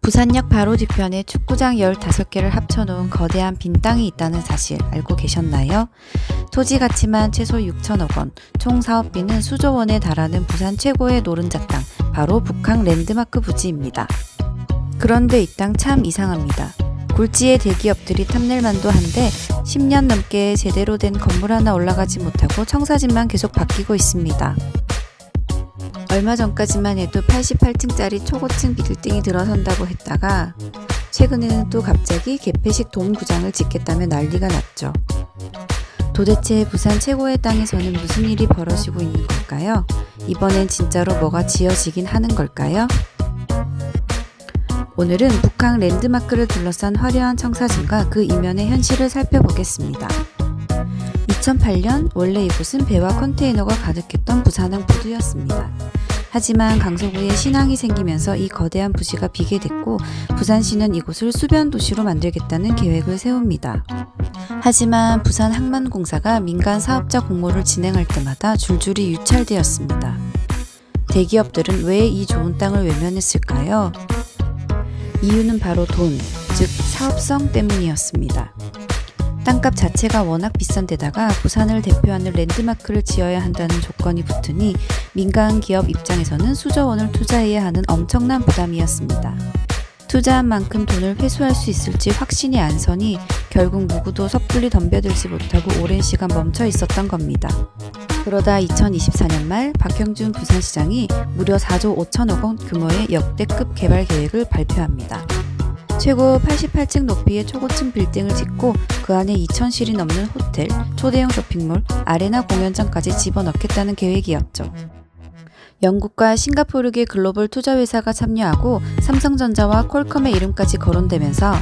부산역 바로 뒤편에 축구장 15개를 합쳐놓은 거대한 빈 땅이 있다는 사실 알고 계셨나요? 토지 가치만 최소 6천억 원, 총 사업비는 수조 원에 달하는 부산 최고의 노른자 땅, 바로 북항 랜드마크 부지입니다. 그런데 이 땅 참 이상합니다. 굴지의 대기업들이 탐낼 만도 한데 10년 넘게 제대로 된 건물 하나 올라가지 못하고 청사진만 계속 바뀌고 있습니다. 얼마 전까지만 해도 88층짜리 초고층 빌딩이 들어선다고 했다가 최근에는 또 갑자기 개폐식 돔구장을 짓겠다며 난리가 났죠. 도대체 부산 최고의 땅에서는 무슨 일이 벌어지고 있는 걸까요? 이번엔 진짜로 뭐가 지어지긴 하는 걸까요? 오늘은 북항 랜드마크를 둘러싼 화려한 청사진과 그 이면의 현실을 살펴보겠습니다. 2008년 원래 이곳은 배와 컨테이너가 가득했던 부산항 부두였습니다. 하지만 강서구에 신항이 생기면서 이 거대한 부지가 비게 됐고 부산시는 이곳을 수변 도시로 만들겠다는 계획을 세웁니다. 하지만 부산항만공사가 민간 사업자 공모를 진행할 때마다 줄줄이 유찰되었습니다. 대기업들은 왜 이 좋은 땅을 외면했을까요? 이유는 바로 돈, 즉 사업성 때문이었습니다. 땅값 자체가 워낙 비싼 데다가 부산을 대표하는 랜드마크를 지어야 한다는 조건이 붙으니 민간 기업 입장에서는 수조 원을 투자해야 하는 엄청난 부담이었습니다. 투자한 만큼 돈을 회수할 수 있을지 확신이 안 서니 결국 누구도 섣불리 덤벼들지 못하고 오랜 시간 멈춰 있었던 겁니다. 그러다 2024년 말 박형준 부산시장이 무려 4조 5천억 원 규모의 역대급 개발 계획을 발표합니다. 최고 88층 높이의 초고층 빌딩을 짓고 그 안에 2,000실이 넘는 호텔, 초대형 쇼핑몰, 아레나 공연장까지 집어넣겠다는 계획이었죠. 영국과 싱가포르계 글로벌 투자회사가 참여하고 삼성전자와 퀄컴의 이름까지 거론되면서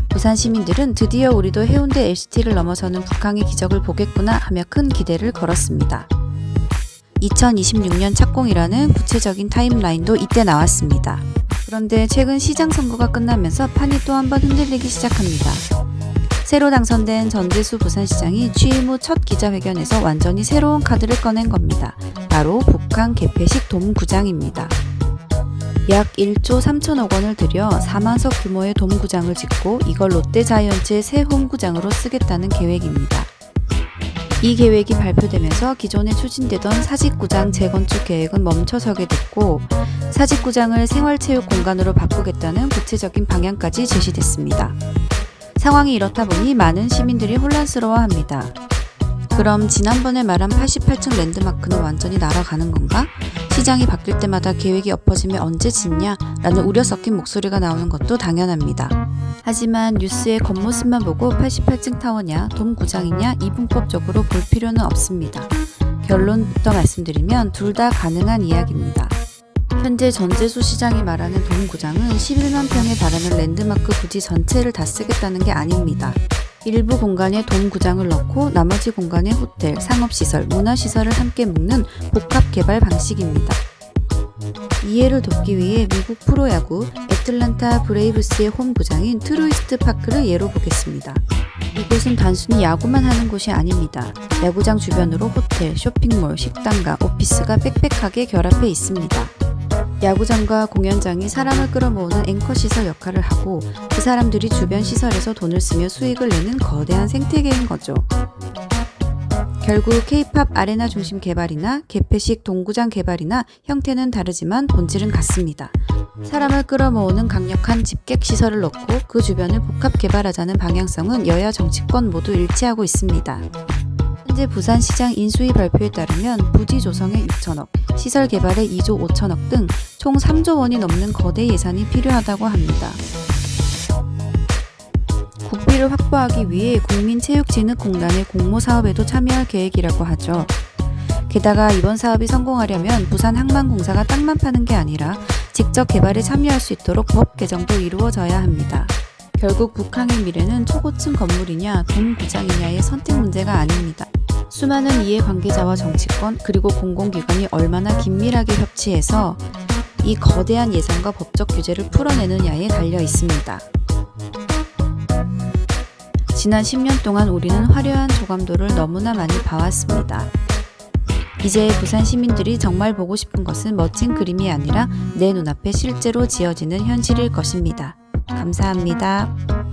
부산 시민들은 드디어 우리도 해운대 LCT를 넘어서는 북항의 기적을 보겠구나 하며 큰 기대를 걸었습니다. 2026년 착공이라는 구체적인 타임라인도 이때 나왔습니다. 그런데 최근 시장 선거가 끝나면서 판이 또 한 번 흔들리기 시작합니다. 새로 당선된 전재수 부산시장이 취임 후 첫 기자회견에서 완전히 새로운 카드를 꺼낸 겁니다. 바로 북항 개폐식 돔구장입니다. 약 1조 3천억 원을 들여 4만석 규모의 돔구장을 짓고 이걸 롯데자이언츠의 새 홈구장으로 쓰겠다는 계획입니다. 이 계획이 발표되면서 기존에 추진되던 사직구장 재건축 계획은 멈춰서게 됐고 사직구장을 생활체육 공간으로 바꾸겠다는 구체적인 방향까지 제시됐습니다. 상황이 이렇다 보니 많은 시민들이 혼란스러워합니다. 그럼 지난번에 말한 88층 랜드마크는 완전히 날아가는 건가? 시장이 바뀔 때마다 계획이 엎어지면 언제 짓냐? 라는 우려 섞인 목소리가 나오는 것도 당연합니다. 하지만 뉴스의 겉모습만 보고 88층 타워냐, 돔구장이냐 이분법적으로 볼 필요는 없습니다. 결론부터 말씀드리면 둘 다 가능한 이야기입니다. 현재 전재수 시장이 말하는 돔구장은 11만 평에 달하는 랜드마크 부지 전체를 다 쓰겠다는 게 아닙니다. 일부 공간에 돔구장을 넣고 나머지 공간에 호텔, 상업시설, 문화시설을 함께 묶는 복합개발 방식입니다. 이해를 돕기 위해 미국 프로야구 애틀랜타 브레이브스의 홈구장인 트루이스트 파크를 예로 보겠습니다. 이곳은 단순히 야구만 하는 곳이 아닙니다. 야구장 주변으로 호텔, 쇼핑몰, 식당과 오피스가 빽빽하게 결합해 있습니다. 야구장과 공연장이 사람을 끌어모으는 앵커 시설 역할을 하고 그 사람들이 주변 시설에서 돈을 쓰며 수익을 내는 거대한 생태계인 거죠. 결국 K-팝 아레나 중심 개발이나 개폐식 동구장 개발이나 형태는 다르지만 본질은 같습니다. 사람을 끌어모으는 강력한 집객 시설을 넣고 그 주변을 복합 개발하자는 방향성은 여야 정치권 모두 일치하고 있습니다. 현재 부산시장 인수위 발표에 따르면 부지 조성에 6천억, 시설 개발에 2조 5천억 등 총 3조 원이 넘는 거대 예산이 필요하다고 합니다. 국비를 확보하기 위해 국민체육진흥공단의 공모 사업에도 참여할 계획이라고 하죠. 게다가 이번 사업이 성공하려면 부산항만공사가 땅만 파는 게 아니라 직접 개발에 참여할 수 있도록 법 개정도 이루어져야 합니다. 결국 북항의 미래는 초고층 건물이냐 돔구장이냐의 선택 문제가 아닙니다. 수많은 이해관계자와 정치권 그리고 공공기관이 얼마나 긴밀하게 협치해서 이 거대한 예산과 법적 규제를 풀어내느냐에 달려 있습니다. 지난 10년 동안 우리는 화려한 조감도를 너무나 많이 봐왔습니다. 이제 부산 시민들이 정말 보고 싶은 것은 멋진 그림이 아니라 내 눈앞에 실제로 지어지는 현실일 것입니다. 감사합니다.